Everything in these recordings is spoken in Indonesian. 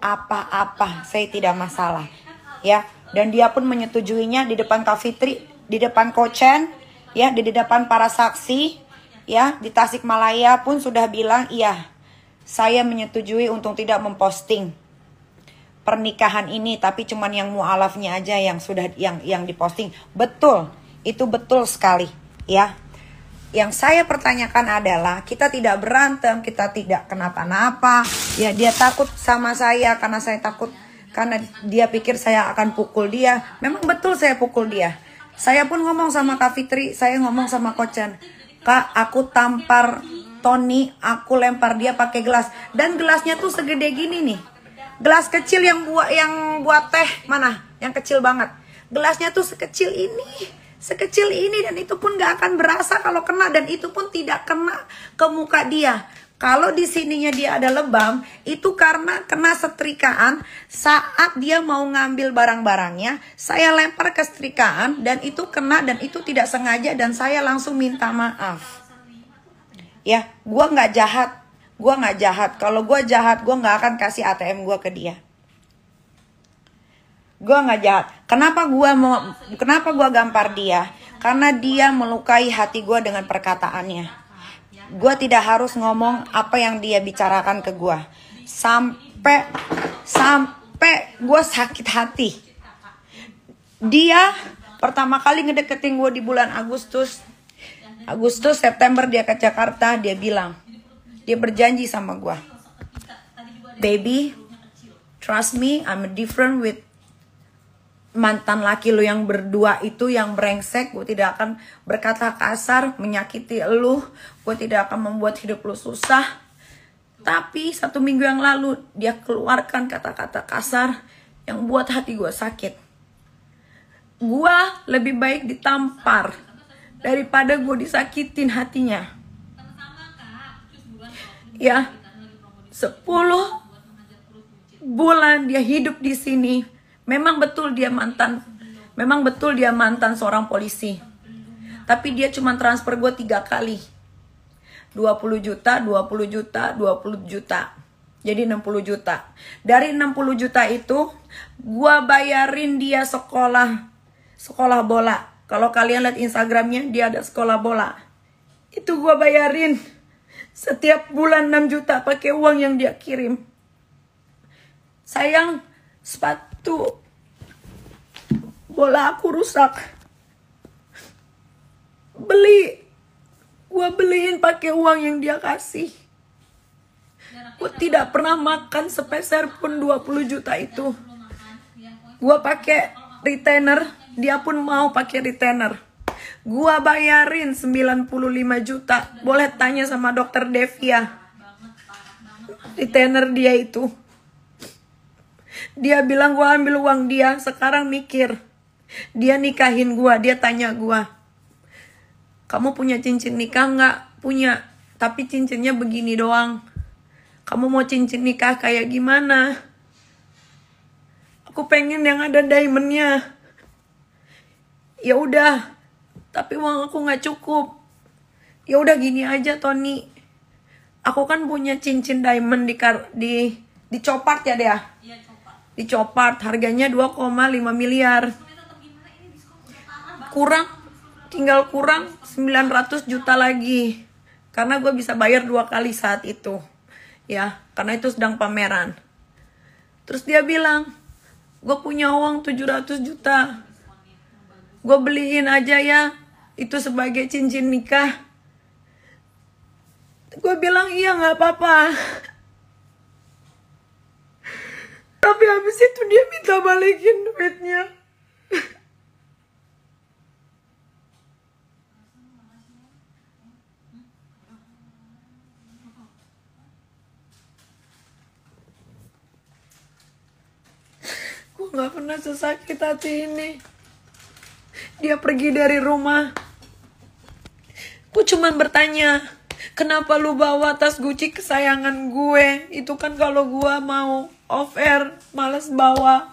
apa-apa, saya tidak masalah. Ya, dan dia pun menyetujuinya di depan Kak Fitri, di depan Kochen, ya, di depan para saksi, ya, di Tasikmalaya pun sudah bilang, iya, saya menyetujui untuk tidak memposting pernikahan ini, tapi cuman yang mualafnya aja yang sudah yang diposting. Betul, itu betul sekali, ya. Yang saya pertanyakan adalah, kita tidak berantem, kita tidak kenapa-napa. Ya, dia takut sama saya karena saya takut, karena dia pikir saya akan pukul dia. Memang betul saya pukul dia. Saya pun ngomong sama Kak Fitri, saya ngomong sama Kochen, Kak, aku tampar Tony, aku lempar dia pakai gelas, dan gelasnya tuh segede gini nih. Gelas kecil yang buat teh mana? Yang kecil banget. Gelasnya tuh sekecil ini, dan itu pun gak akan berasa kalau kena, dan itu pun tidak kena ke muka dia. Kalau di sininya dia ada lebam, itu karena kena setrikaan saat dia mau ngambil barang-barangnya. Saya lempar ke setrikaan dan itu kena, dan itu tidak sengaja, dan saya langsung minta maaf. Ya, gua nggak jahat. Kalau gue jahat, gue nggak akan kasih ATM gue ke dia. Gue nggak jahat. Kenapa gue gampar dia? Karena dia melukai hati gue dengan perkataannya. Gue tidak harus ngomong apa yang dia bicarakan ke gue. Sampai gue sakit hati. Dia pertama kali ngedeketin gue di bulan Agustus, September dia ke Jakarta, dia bilang, dia berjanji sama gue, baby, trust me, I'm different with mantan laki lu yang berdua itu, yang brengsek. Gue tidak akan berkata kasar, menyakiti lu. Gue tidak akan membuat hidup lu susah. Tapi 1 minggu yang lalu, dia keluarkan kata-kata kasar yang buat hati gue sakit. Gue lebih baik ditampar daripada gue disakitin hatinya. Ya, 10 bulan dia hidup di sini. Memang betul dia mantan seorang polisi. Tapi dia cuma transfer gue 3 kali. 20 juta, 20 juta, 20 juta. Jadi 60 juta. Dari 60 juta itu, gue bayarin dia sekolah bola. Kalau kalian lihat Instagramnya, dia ada sekolah bola. Itu gue bayarin. Setiap bulan 6 juta pakai uang yang dia kirim. Sayang, sepatu bola aku rusak. Gue beliin pakai uang yang dia kasih. Gue tidak pernah makan sepeser pun 20 juta itu. Gue pakai retainer, dia pun mau pakai retainer. Gua bayarin 95 juta. Boleh tanya sama dokter Devia, retainer dia itu. Dia bilang gua ambil uang dia. Sekarang mikir, dia nikahin gua. Dia tanya gua, kamu punya cincin nikah nggak? Punya, tapi cincinnya begini doang. Kamu mau cincin nikah kayak gimana? Aku pengen yang ada diamondnya. Ya udah, tapi uang aku nggak cukup. Ya udah gini aja Tony, aku kan punya cincin diamond di Copart ya dia. Di Copart harganya 2,5 miliar. Tinggal kurang 900 juta lagi. Karena gue bisa bayar 2 kali saat itu. Ya, karena itu sedang pameran. Terus dia bilang, gue punya uang 700 juta. Gue beliin aja ya, itu sebagai cincin nikah. Gue bilang iya gak apa-apa. Tapi habis itu dia minta balikin duitnya. Gue gak pernah sesakit hati ini. Dia pergi dari rumah. Gue cuman bertanya, kenapa lu bawa tas Gucci kesayangan gue? Itu kan kalau gue mau off air, males bawa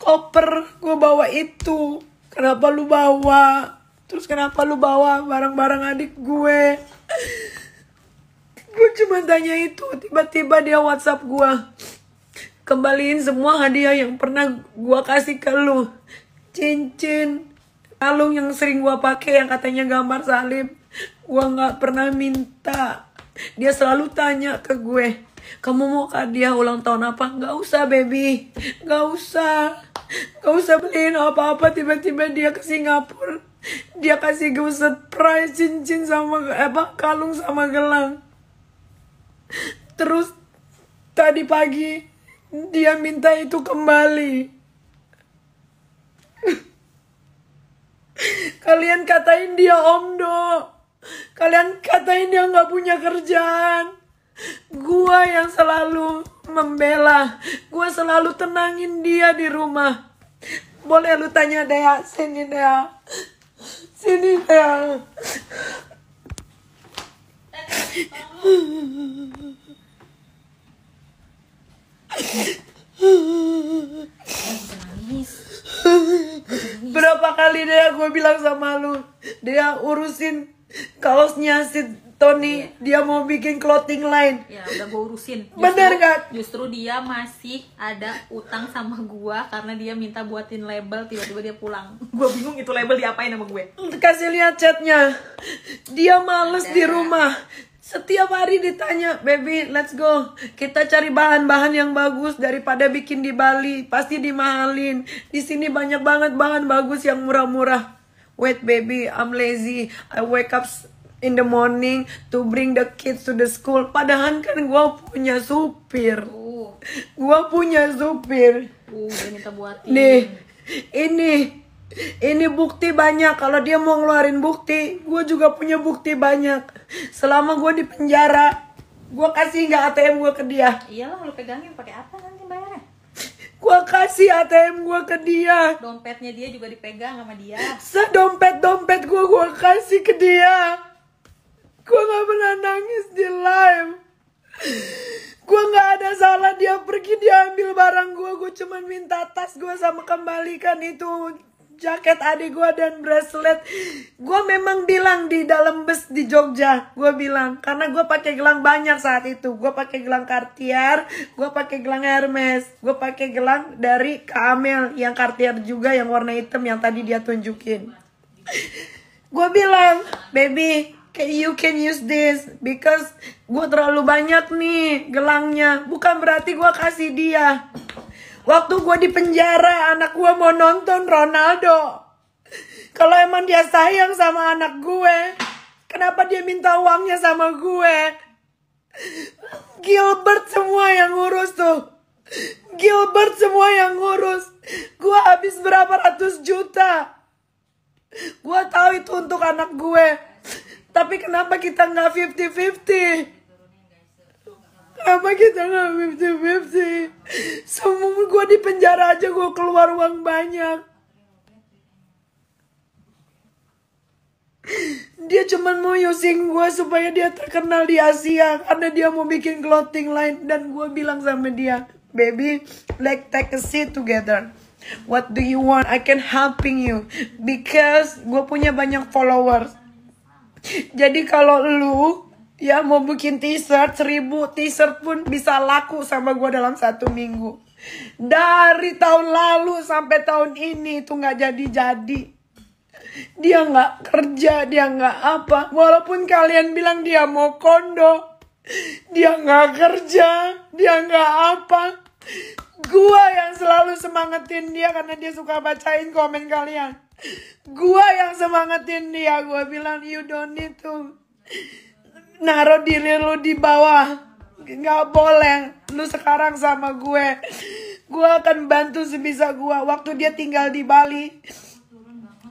koper, gue bawa itu. Kenapa lu bawa? Terus kenapa lu bawa barang-barang adik gue? Gue cuma tanya itu. Tiba-tiba dia WhatsApp gue, Kembaliin semua hadiah yang pernah gua kasih ke lu. Cincin, kalung yang sering gua pakai yang katanya gambar salib. Gua nggak pernah minta. Dia selalu tanya ke gue, kamu mau hadiah ulang tahun apa? Gak usah baby, gak usah beliin apa-apa. Tiba-tiba dia ke Singapura, dia kasih gue surprise cincin sama kalung sama gelang. Terus tadi pagi dia minta itu kembali. Kalian katain dia omdo, kalian katain dia nggak punya kerjaan. Gua yang selalu membela, gua selalu tenangin dia di rumah. Boleh lu tanya Dea, sini Dea, sini Dea. Berapa kali Dea gue bilang sama lu, Dea urusin kaosnya si Tony, dia mau bikin clothing line. Ya udah gue urusin. Bener gak? Justru dia masih ada utang sama gua karena dia minta buatin label, tiba-tiba dia pulang. Gue bingung itu label diapain sama gue. Kasih lihat chatnya, dia males di rumah. Setiap hari ditanya, baby let's go, kita cari bahan-bahan yang bagus daripada bikin di Bali, pasti dimahalin. Di sini banyak banget bahan bagus yang murah-murah. Wait baby, I'm lazy, I wake up in the morning to bring the kids to the school. Padahal kan gue punya supir. Gue punya supir. Dia minta buatin. Nih, ini bukti banyak. Kalau dia mau ngeluarin bukti, gue juga punya bukti banyak. Selama gue di penjara, gue kasih nggak ATM gue ke dia. Iyalah, lu pegangin pakai apa nanti bayarnya? Gue kasih ATM gue ke dia. Dompetnya dia juga dipegang sama dia. Sedompet gue kasih ke dia. Gue nggak pernah nangis di live. Gue nggak ada salah, dia pergi, dia ambil barang gue cuman minta tas gue sama kembalikan itu jaket adik gue dan bracelet. Gue memang bilang di dalam bus di Jogja, gue bilang karena gue pakai gelang banyak saat itu. Gue pakai gelang Cartier, gue pakai gelang Hermes, gue pakai gelang dari Kak Amel yang Cartier juga yang warna hitam yang tadi dia tunjukin. Gue bilang, baby, you can use this because gue terlalu banyak nih gelangnya. Bukan berarti gue kasih dia. Waktu gue di penjara, anak gue mau nonton Ronaldo. Kalau emang dia sayang sama anak gue, kenapa dia minta uangnya sama gue? Gilbert semua yang ngurus tuh. Gilbert semua yang ngurus. Gue habis berapa ratus juta. Gue tahu itu untuk anak gue. Tapi kenapa kita nggak 50-50? Kenapa kita nggak 50-50? Semua gue di penjara aja gue keluar uang banyak. Dia cuman mau using gue supaya dia terkenal di Asia karena dia mau bikin clothing line. Dan gue bilang sama dia, baby, let's take a seat together. What do you want? I can helping you because gue punya banyak followers. Jadi kalau lu ya mau bikin t-shirt 1000 t-shirt pun bisa laku sama gue dalam 1 minggu. Dari tahun lalu sampai tahun ini tuh nggak jadi-jadi. Dia nggak kerja, dia nggak apa. Walaupun kalian bilang dia mau kondo, dia nggak kerja, dia nggak apa. Gua yang selalu semangatin dia karena dia suka bacain komen kalian. Gua yang semangatin dia. Gua bilang you don't need to naruh diri lu di bawah. Nggak boleh. Lu sekarang sama gue. Gue akan bantu sebisa gue. Waktu dia tinggal di Bali,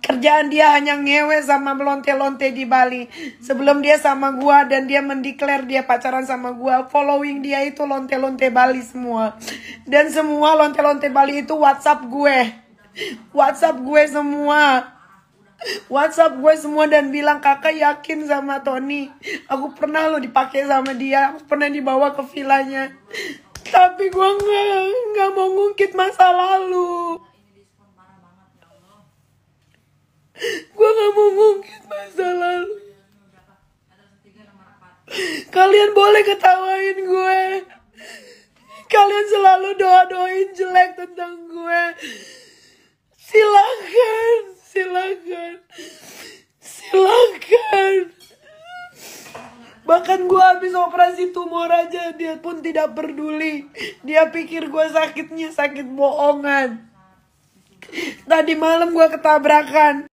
kerjaan dia hanya ngewe sama melonte-lonte di Bali. Sebelum dia sama gue dan dia mendeklar dia pacaran sama gue, following dia itu lonte-lonte Bali semua. Dan semua lonte-lonte Bali itu WhatsApp gue. WhatsApp gue semua. WhatsApp gue semua dan bilang, kakak yakin sama Tony. Aku pernah lo dipakai sama dia. Aku pernah dibawa ke villanya. Tapi gue nggak mau ngungkit masa lalu. Gue gak mau ngungkit masa lalu. Kalian boleh ketawain gue. Kalian selalu doa-doain jelek tentang gue. Silakan. Bahkan gue habis operasi tumor aja, dia pun tidak peduli. Dia pikir gue sakitnya sakit bohongan. Tadi malam gue ketabrakan.